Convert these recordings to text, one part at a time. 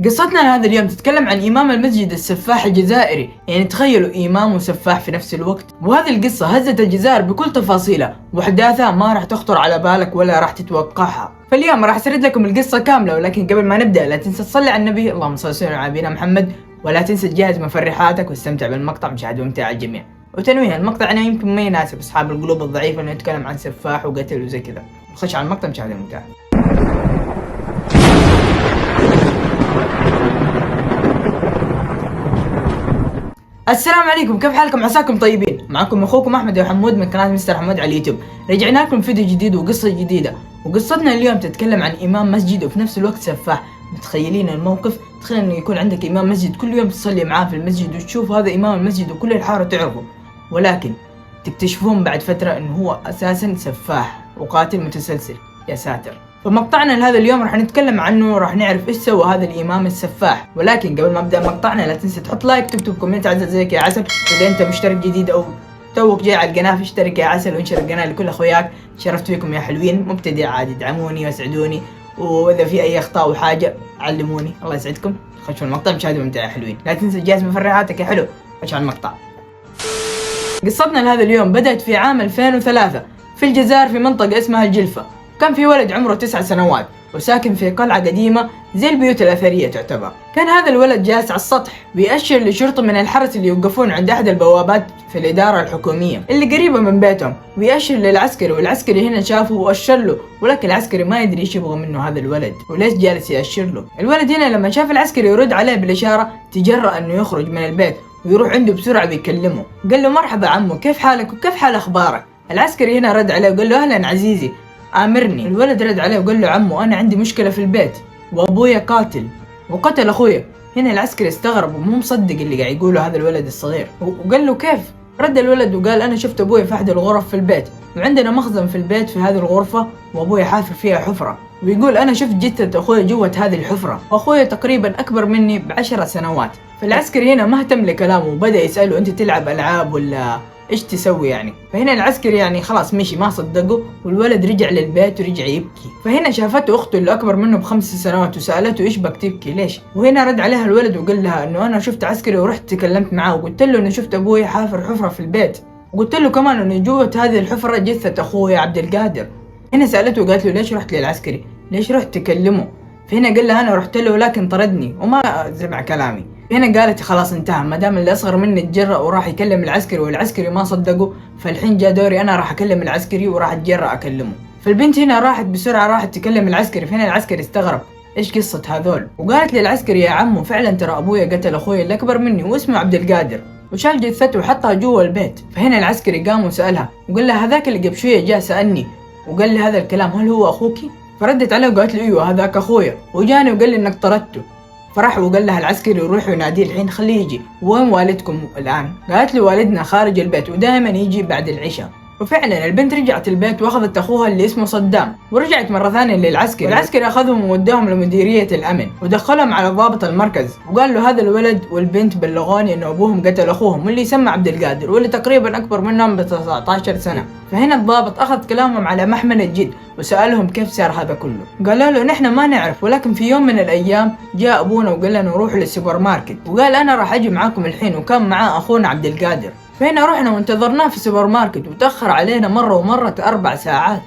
قصتنا لهذا اليوم تتكلم عن إمام المسجد السفاح الجزائري، يعني تخيلوا إمام وسفاح في نفس الوقت. وهذه القصة هزت الجزائر بكل تفاصيلها وأحداثها ما راح تخطر على بالك ولا راح تتوقعها. فاليوم راح أسرد لكم القصة كاملة، ولكن قبل ما نبدأ لا تنسى تصلي على النبي، اللهم صل وسلم على نبينا محمد، ولا تنسى تجهز مفرحاتك واستمتع بالمقطع، مشاهدة ممتعة الجميع. وتنويه المقطع أنا يمكن ما يناسب أصحاب القلوب الضعيفة إنه يتكلم عن سفاح وقتل وزي كذا. نخش على المقطع، مشاهدة ممتعة. السلام عليكم، كيف حالكم؟ عساكم طيبين. معكم اخوكم احمد حمود من قناه مستر حمود على اليوتيوب. رجعنا لكم فيديو جديد وقصه جديده، وقصتنا اليوم تتكلم عن امام مسجد وفي نفس الوقت سفاح. متخيلين الموقف؟ تخيل انه يكون عندك امام مسجد كل يوم تصلي معاه في المسجد وتشوف هذا امام المسجد وكل الحاره تعرفه، ولكن تكتشفون بعد فتره انه هو اساسا سفاح وقاتل متسلسل. يا ساتر. فمقطعنا لهذا اليوم راح نتكلم عنه، راح نعرف ايش سوى هذا الامام السفاح. ولكن قبل ما ابدا مقطعنا لا تنسى تحط لايك، تكتب كومنت عزل زيك يا عسل. واذا انت مشترك جديد او توك جاي على القناه اشترك يا عسل وانشر القناه لكل اخوياك. شرفت فيكم يا حلوين. مبتدئ عادي، ادعموني واسعدوني، واذا في اي اخطاء وحاجه علموني. الله يسعدكم. خشوا المقطع، مشاهدة ممتعة يا حلوين. لا تنسى تجهز مفرحاتك يا حلو. خشوا على المقطع. قصتنا لهذا اليوم بدأت في عام 2003 في الجزائر في منطقة اسمها الجلفة. كان في ولد عمره 9 سنوات وساكن في قلعة قديمة زي البيوت الأثرية تعتبر. كان هذا الولد جالس على السطح بيأشر لشرطة من الحرس اللي يوقفون عند أحد البوابات في الإدارة الحكومية اللي قريبة من بيتهم، ويأشر للعسكري، والعسكري هنا شافه وأشر له، ولكن العسكري ما يدري ايش يبغى منه هذا الولد وليش جالس يأشر له. الولد هنا لما شاف العسكري يرد عليه بالإشارة تجرأ انه يخرج من البيت ويروح عنده بسرعة بيكلمه. قال له مرحبا عمو، كيف حالك وكيف حال أخبارك؟ العسكري هنا رد عليه وقال له أهلا عزيزي، آمرني. الولد رد عليه وقال له عمو أنا عندي مشكلة في البيت وأبويا قاتل وقتل أخويا. هنا العسكري استغرب ومو مصدق اللي قاعد يقوله هذا الولد الصغير، وقال له كيف؟ رد الولد وقال أنا شفت أبويا في أحد الغرف في البيت، وعندنا مخزن في البيت في هذه الغرفة وأبويا حافر فيها حفرة، ويقول أنا شفت جثة أخويا جوة هذه الحفرة، وأخويا تقريبا أكبر مني ب10 سنوات. فالعسكري هنا ما اهتم لكلامه وبدأ يسأله أنت تلعب ألعاب ولا ايش تسوي يعني؟ فهنا العسكري يعني خلاص مشي ما صدقه، والولد رجع للبيت ورجع يبكي. فهنا شافته اخته اللي اكبر منه ب5 سنوات وسالته ايش بك تبكي ليش؟ وهنا رد عليها الولد وقال لها انه انا شفت عسكري ورحت تكلمت معاه وقلت له انه شفت ابوي حافر حفره في البيت، وقلت له كمان انه جوه هذه الحفره جثه اخويا عبد القادر. هنا سالته وقالت له ليش رحت للعسكري؟ ليش رحت تكلمه؟ فهنا قال لها انا رحت له لكن طردني وما سمع كلامي. هنا قالت خلاص انتهى، ما دام اللي اصغر مني اتجرأ وراح يكلم العسكري والعسكري ما صدقه، فالحين جاء دوري انا راح اكلم العسكري وراح اتجرأ اكلمه. فالبنت هنا راحت بسرعه راحت تكلم العسكري. فهنا العسكري استغرب ايش قصه هذول، وقالت للعسكري يا عمو فعلا ترى ابويا قتل اخويا اللي اكبر مني واسمه عبد القادر وشال جثته وحطها جوا البيت. فهنا العسكري قام وسالها وقال لها هذاك اللي قبل شويه جاء سالني وقال لي هذا الكلام، هل هو اخوكي؟ فردت عليه وقالت له ايوه هذاك اخويا وجاني وقال لي انك طردته. فراح وقال لها العسكري روحوا يناديه الحين خليه يجي. وين والدكم الان؟ قالت له والدنا خارج البيت ودائما يجي بعد العشاء. وفعلا البنت رجعت البيت واخذت اخوها اللي اسمه صدام ورجعت مره ثانيه للعسكري، والعسكري اخذهم ووداهم لمديريه الامن ودخلهم على ضابط المركز وقال له هذا الولد والبنت بلغوني انه ابوهم قتل اخوهم واللي يسمى عبد القادر واللي تقريبا اكبر منهم ب19 سنه. فهنا الضابط اخذ كلامهم على محمل الجد وسالهم كيف صار هذا كله. قالوا له نحن ما نعرف، ولكن في يوم من الايام جاء ابونا وقال لنا نروح للسوبر ماركت وقال انا راح اجي معاكم الحين، وكان معاه اخونا عبد القادر. فهنا رحنا وانتظرناه في السوبر ماركت وتأخر علينا مرة ومرة 4 ساعات.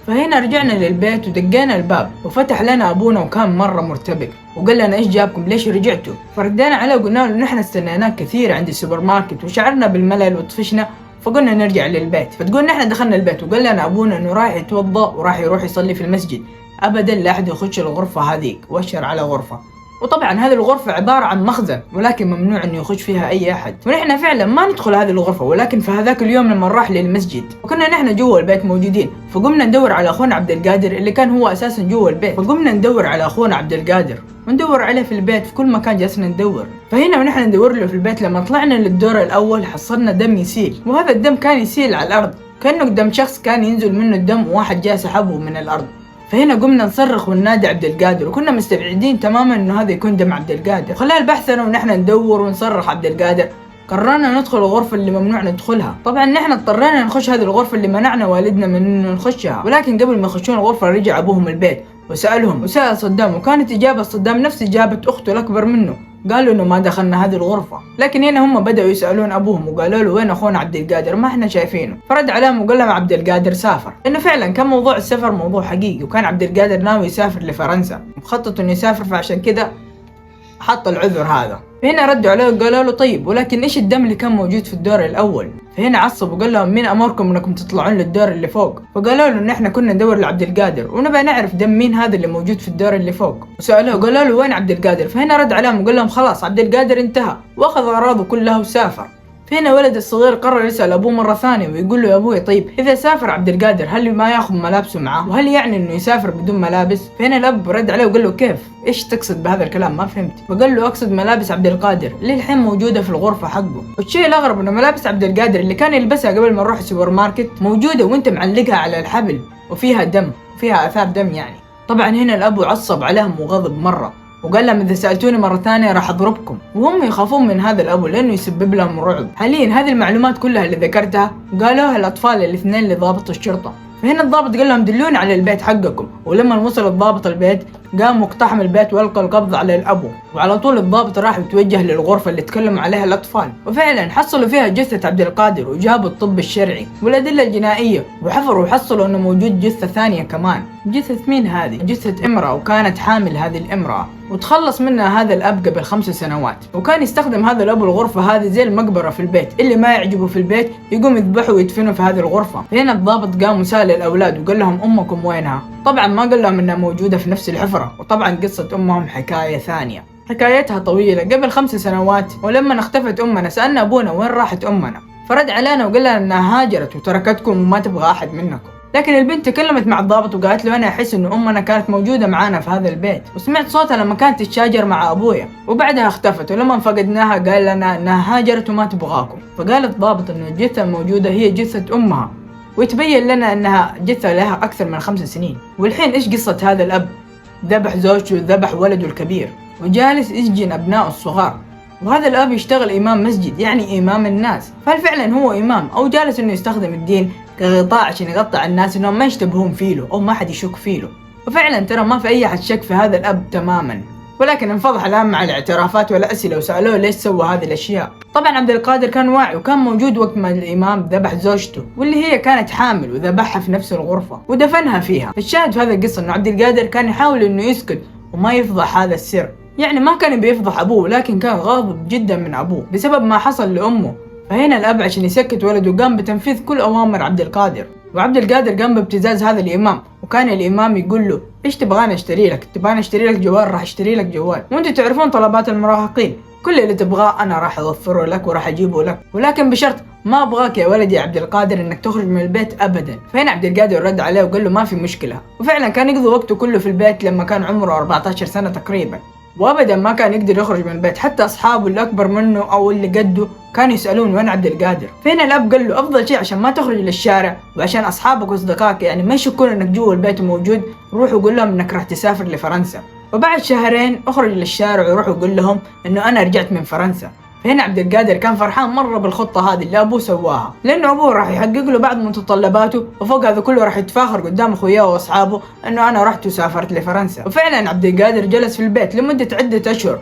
فهنا رجعنا للبيت ودقينا الباب وفتح لنا أبونا وكان مرة مرتبك وقال لنا إيش جابكم ليش رجعتوا؟ فردينا عليه وقلنا له نحن استنيناك كثير عند السوبر ماركت وشعرنا بالملل وطفشنا فقلنا نرجع للبيت. فتقول نحن دخلنا البيت وقال لنا أبونا إنه رايح يتوضأ وراح يروح يصلي في المسجد، أبدا لا أحد يخش الغرفة هذيك، وأشر على غرفة. وطبعا هذه الغرفة عبارة عن مخزن ولكن ممنوع انه يخش فيها اي احد، ونحن فعلا ما ندخل هذه الغرفة. ولكن في هذاك اليوم لما راح للمسجد وكنا نحن جوا البيت موجودين، فقمنا ندور على اخونا عبد القادر اللي كان هو اساسا جوا البيت. فقمنا ندور على اخونا عبد القادر وندور عليه في البيت في كل مكان جالسين ندور. فهنا ونحن ندور له في البيت لما طلعنا للدور الاول حصلنا دم يسيل، وهذا الدم كان يسيل على الارض كأنه دم شخص كان ينزل منه الدم وواحد جاء سحبه من الارض. فهنا قمنا نصرخ وننادي عبد القادر وكنا مستبعدين تماما انه هذا يكون دم عبد القادر. خلال بحثنا ونحن ندور ونصرخ عبد القادر قررنا ندخل الغرفة اللي ممنوع ندخلها. طبعا نحن اضطرينا نخش هذه الغرفة اللي منعنا والدنا من انه نخشها، ولكن قبل ما يخشون الغرفة رجع ابوهم البيت وسألهم وسأل صدام، وكانت إجابة صدام نفس إجابة أخته الأكبر منه، قالوا إنه ما دخلنا هذه الغرفة. لكن هنا هم بدأوا يسألون أبوهم وقالوا له وين أخونا عبد القادر، ما إحنا شايفينه. فرد عليهم وقال لهم عبد القادر سافر، إنه فعلا كان موضوع السفر موضوع حقيقي، وكان عبد القادر ناوي يسافر لفرنسا، مخطط إنه يسافر، فعشان كذا حط العذر هذا. فهنا ردوا عليه وقالوا له طيب ولكن إيش الدم اللي كان موجود في الدور الأول؟ فهنا عصب وقال لهم مين أمركم إنكم تطلعون للدور اللي فوق؟ فقالوا له إن إحنا كنا ندور لعبد القادر ونبغى نعرف دم مين هذا اللي موجود في الدور اللي فوق. وسألوه وقالوا له وين عبد القادر؟ فهنا رد عليهم وقال لهم خلاص عبد القادر انتهى وأخذ أغراضه كلها وسافر. فهنا ولد الصغير قرر يسأل أبوه مرة ثانية ويقول له يا أبوي طيب إذا سافر عبد القادر هل ما ياخذ ملابسه معه؟ وهل يعني إنه يسافر بدون ملابس؟ فهنا الأب رد عليه وقال له كيف؟ إيش تقصد بهذا الكلام؟ ما فهمت. فقال له أقصد ملابس عبد القادر اللي الحين موجودة في الغرفة حقه. والشيء الأغرب إنه ملابس عبد القادر اللي كان يلبسها قبل ما نروح السوبر ماركت موجودة وأنت معلقها على الحبل وفيها دم، فيها آثار دم يعني. طبعا هنا الأب عصب عليهم وغضب مرة وقال لهم إذا سألتوني مرة ثانية راح أضربكم، وهم يخافون من هذا الأب لأنه يسبب لهم رعب. حاليا هذه المعلومات كلها اللي ذكرتها قالوها الأطفال الاثنين لضابط الشرطة. فهنا الضابط قال لهم دلوني على البيت حقكم، ولما وصل الضابط البيت قام واقتحم البيت والقى القبض على الأبو، وعلى طول الضابط راح يتوجه للغرفة اللي تكلموا عليها الأطفال، وفعلا حصلوا فيها جثة عبد القادر وجابوا الطب الشرعي والأدلة الجنائية وحفروا وحصلوا أنه موجود جثة ثانية كمان. جثة مين هذه؟ جثة امرأة، وكانت حامل هذه الامرأة وتخلص منها هذا الأب قبل 5 سنوات، وكان يستخدم هذا الأب الغرفة هذه زي المقبرة في البيت، اللي ما يعجبه في البيت يقوم يذبحه ويدفنه في هذه الغرفة. هنا الضابط قام وسأل الأولاد وقال لهم أمكم وينها؟ طبعا ما قال لهم أنها موجودة في نفس الحفرة، وطبعا قصة أمهم حكاية ثانية، حكايتها طويلة. قبل 5 سنوات ولما اختفت أمنا سألنا أبونا وين راحت أمنا، فرد علينا وقال لنا أنها هاجرت وتركتكم وما تبغى أحد منكم. لكن البنت تكلمت مع الضابط وقالت له أنا أحس إنه أمنا كانت موجودة معانا في هذا البيت، وسمعت صوتها لما كانت تتشاجر مع أبويا، وبعدها اختفت، ولما فقدناها قال لنا أنها هاجرت وما تبغاكم. فقال الضابط إنه الجثة الموجودة هي جثة أمها، ويتبين لنا أنها جثة لها أكثر من 5 سنين. والحين إيش قصة هذا الأب؟ ذبح زوجته وذبح ولده الكبير وجالس يسجن أبنائه الصغار، وهذا الأب يشتغل إمام مسجد يعني إمام الناس، فهل فعلا هو إمام أو جالس إنه يستخدم الدين كغطاء عشان يغطي الناس إنهم ما يشتبهون فيه أو ما حد يشك فيه؟ وفعلا ترى ما في أي حد شك في هذا الأب تماما، ولكن انفضح الآن مع الاعترافات والأسئلة وسألوه ليش سوى هذه الأشياء. طبعا عبد القادر كان واعي وكان موجود وقت ما الإمام ذبح زوجته واللي هي كانت حامل، وذبحها في نفس الغرفة ودفنها فيها. الشاهد في هذا القصة إنه عبد القادر كان يحاول إنه يسكت وما يفضح هذا السر، يعني ما كان بيفضح أبوه لكن كان غاضب جدا من أبوه بسبب ما حصل لأمه. فهنا الأب عشان يسكت ولده قام بتنفيذ كل أوامر عبد القادر، وعبد القادر قام بابتزاز هذا الإمام، وكان الإمام يقول له إيش تبغاني أشتري لك؟ تبغاني أشتري لك جوال؟ راح أشتري لك جوال، وأنتوا تعرفون طلبات المراهقين، كل اللي تبغاه أنا راح أوفره لك وراح أجيبه لك، ولكن بشرط ما أبغاك يا ولدي يا عبد القادر إنك تخرج من البيت أبدا. فهنا عبد القادر رد عليه وقال له ما في مشكلة، وفعلا كان يقضي وقته كله في البيت لما كان عمره 14 سنة تقريبا، وابدا ما كان يقدر يخرج من البيت، حتى اصحابه اللي اكبر منه او اللي قده كانوا يسالون وين عبد القادر. فهنا الاب قال له افضل شيء عشان ما تخرج للشارع وعشان اصحابك واصدقائك يعني ما يشكون انك جوا البيت موجود، روح وقول لهم انك راح تسافر لفرنسا، وبعد 2 شهرين اخرج للشارع وروح وقول لهم انه انا رجعت من فرنسا. فهنا عبد القادر كان فرحان مرة بالخطة هذه اللي أبوه سواها، لأنه أبوه راح يحقق له بعض متطلباته، وفوق هذا كله راح يتفاخر قدام أخوياه وأصحابه أنه أنا رحت وسافرت لفرنسا. وفعلا عبد القادر جلس في البيت لمدة عدة أشهر،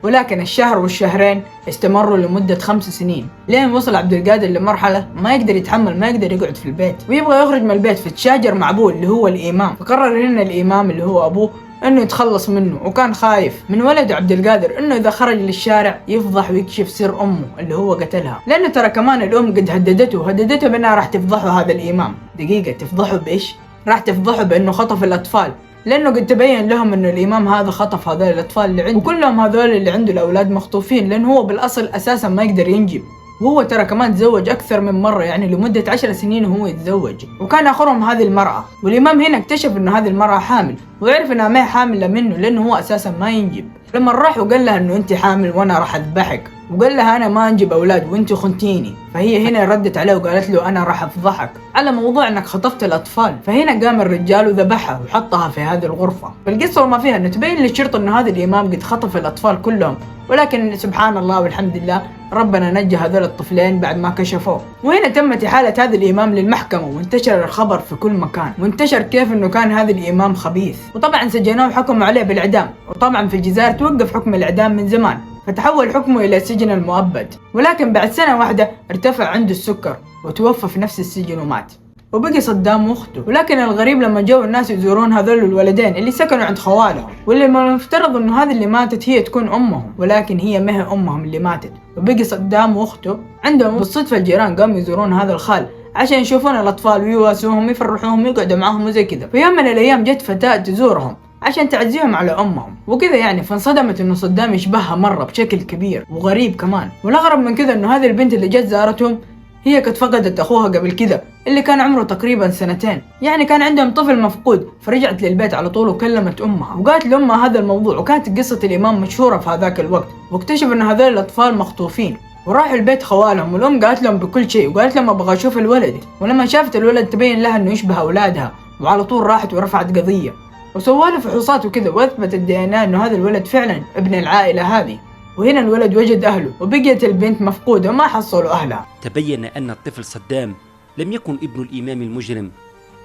ولكن الشهر والشهرين استمروا لمدة 5 سنين، لين وصل عبد القادر لمرحلة ما يقدر يتحمل، ما يقدر يقعد في البيت ويبغى يخرج من البيت، فتشاجر مع أبوه اللي هو الإمام. فقرر هنا الإمام اللي هو أبوه انه يتخلص منه، وكان خايف من ولده عبد القادر انه اذا خرج للشارع يفضح ويكشف سر امه اللي هو قتلها، لانه ترى كمان الام قد هددته بانها راح تفضحه هذا الامام. دقيقة، تفضحه بايش؟ راح تفضحه بانه خطف الاطفال، لانه قد تبين لهم انه الامام هذا خطف هذول الاطفال اللي عنده، وكلهم هذول اللي عنده الاولاد مخطوفين، لانه هو بالاصل اساسا ما يقدر ينجب، وهو ترى كمان تزوج أكثر من مرة، يعني لمدة 10 سنين وهو يتزوج، وكان آخرهم هذه المرأة. والإمام هنا اكتشف إنه هذه المرأة حامل، وعرف إنها ما هي حاملة منه لأنه هو أساسا ما ينجب. لما راح وقال لها انه انت حامل وانا راح اذبحك، وقال لها انا ما انجب اولاد وانت خنتيني، فهي هنا ردت عليه وقالت له انا راح افضحك على موضوع انك خطفت الاطفال. فهنا قام الرجال وذبحها وحطها في هذه الغرفة. فالقصة وما فيها انه تبين للشرطة انه هذا الامام قد خطف الاطفال كلهم، ولكن سبحان الله والحمد لله ربنا نجى هذول الطفلين بعد ما كشفوه. وهنا تمت إحالة هذا الإمام للمحكمة، وانتشر الخبر في كل مكان، وانتشر كيف إنه كان هذا الإمام خبيث، وطبعا سجنوه وحكموا عليه بالإعدام. وطبعا في الجزائر توقف حكم الإعدام من زمان، فتحول حكمه إلى السجن المؤبد. ولكن بعد سنة واحدة ارتفع عنده السكر وتوفى في نفس السجن ومات. وبقي صدام واخته. ولكن الغريب لما جو الناس يزورون هذول الولدين اللي سكنوا عند خوالهم، واللي من المفترض انه هذه اللي ماتت هي تكون امهم، ولكن هي ما هي امهم اللي ماتت. وبقي صدام واخته عندهم. بالصدفة الجيران قاموا يزورون هذا الخال عشان يشوفون الاطفال ويواسوهم ويفرحوهم ويقعدوا معاهم وزي كذا. في يوم من الايام جت فتاة تزورهم عشان تعزيهم على امهم وكذا يعني، فانصدمت انه صدام يشبهها مرة بشكل كبير وغريب كمان. والاغرب من كذا انه هذه البنت اللي جت زارتهم هي قد فقدت أخوها قبل كذا اللي كان عمره تقريبا 2 سنين، يعني كان عندهم طفل مفقود. فرجعت للبيت على طول وكلمت أمها وقالت لأمها هذا الموضوع. وكانت قصة الإمام مشهورة في هذاك الوقت، واكتشف أن هذول الأطفال مخطوفين. وراحوا البيت خوالهم، والأم قالت لهم بكل شيء وقالت لهم أبغى أشوف الولد. ولما شافت الولد تبين لها أنه يشبه أولادها، وعلى طول راحت ورفعت قضية وسووا له فحوصات وكذا، وأثبتت DNA أنه هذا الولد فعلا ابن العائلة هذه. وهنا الولد وجد أهله، وبقيت البنت مفقودة وما حصلوا أهلها. تبين أن الطفل صدام لم يكن ابن الإمام المجرم،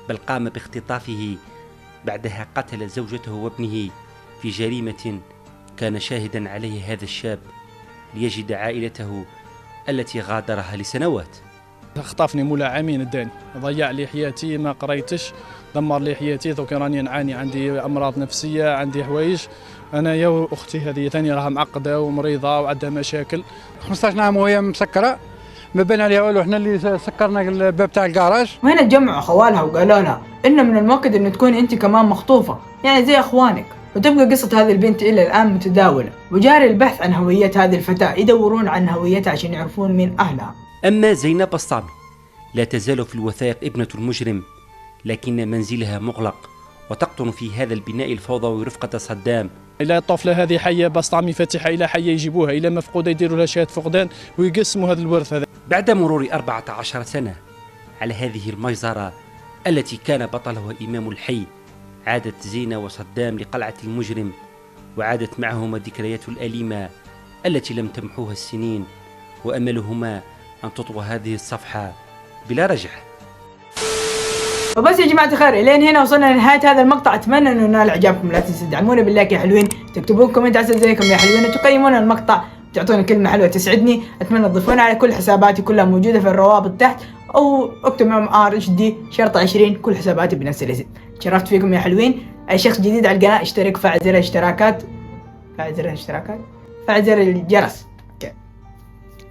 بل قام باختطافه، بعدها قتل زوجته وابنه في جريمة كان شاهدا عليه هذا الشاب ليجد عائلته التي غادرها لسنوات. خطفني مولا عامين الداني، ضيع لي حياتي، ما قريتش، دمر لي حياتي. دوك راني نعاني، عندي امراض نفسيه، عندي حوايج. انا يا واختي هذه ثاني راها معقده ومريضه وعندها مشاكل. 15 عام وهي مسكره، ما بان عليها والو، احنا اللي سكرنا الباب تاع الكراج. وهنا تجمعوا خوالها وقالوا لها انه من المؤكد انه تكون انت كمان مخطوفه، يعني زي اخوانك. وتبقى قصة هذه البنت إلى الآن متداولة، وجاري البحث عن هوية هذه الفتاة، يدورون عن هويتها عشان يعرفون مين أهلها. أما زينب بسطامي لا تزال في الوثائق ابنة المجرم، لكن منزلها مغلق وتقطن في هذا البناء الفوضوي رفقة صدام. إلى الطفلة هذه حية بسطامي فاتحة، إلى حية يجيبوها، إلى مفقودة يديروا لها شهادة فقدان ويقسموا هذا الورث هذا. بعد مرور 14 سنة على هذه المجزرة التي كان بطلها إمام الحي، عادت زينة وصدام لقلعة المجرم، وعادت معهما ذكريات الأليمة التي لم تمحوها السنين، وأملهما أن تطوى هذه الصفحة بلا رجعة. وبس يا جماعة الخير، الين هنا وصلنا لنهاية هذا المقطع. اتمنى انه نال اعجابكم. لا تنسوا تدعمونا باللايك يا حلوين، تكتبون كومنت عسل زيكم يا حلوين، وتقيمون المقطع وتعطونا كلمة حلوة تسعدني. اتمنى تضيفونا على كل حساباتي، كلها موجودة في الروابط تحت، او اكتب MRHD شرطة 20، كل حساباتي بنفس الاسم. تشرفت فيكم يا حلوين. اي شخص جديد على القناة اشترك، فعل زر الاشتراكات، فعل زر الجرس،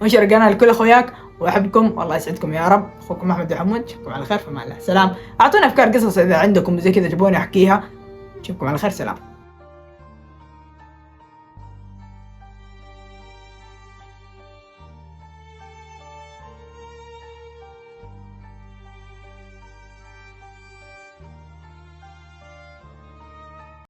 وانشر القناة لكل اخوياك، واحبكم والله يسعدكم يا رب. اخوكم احمد وحمود، اشوفكم على خير، فما الله. سلام. اعطونا افكار قصص اذا عندكم زي كذا تبوني احكيها. اشوفكم على خير، سلام.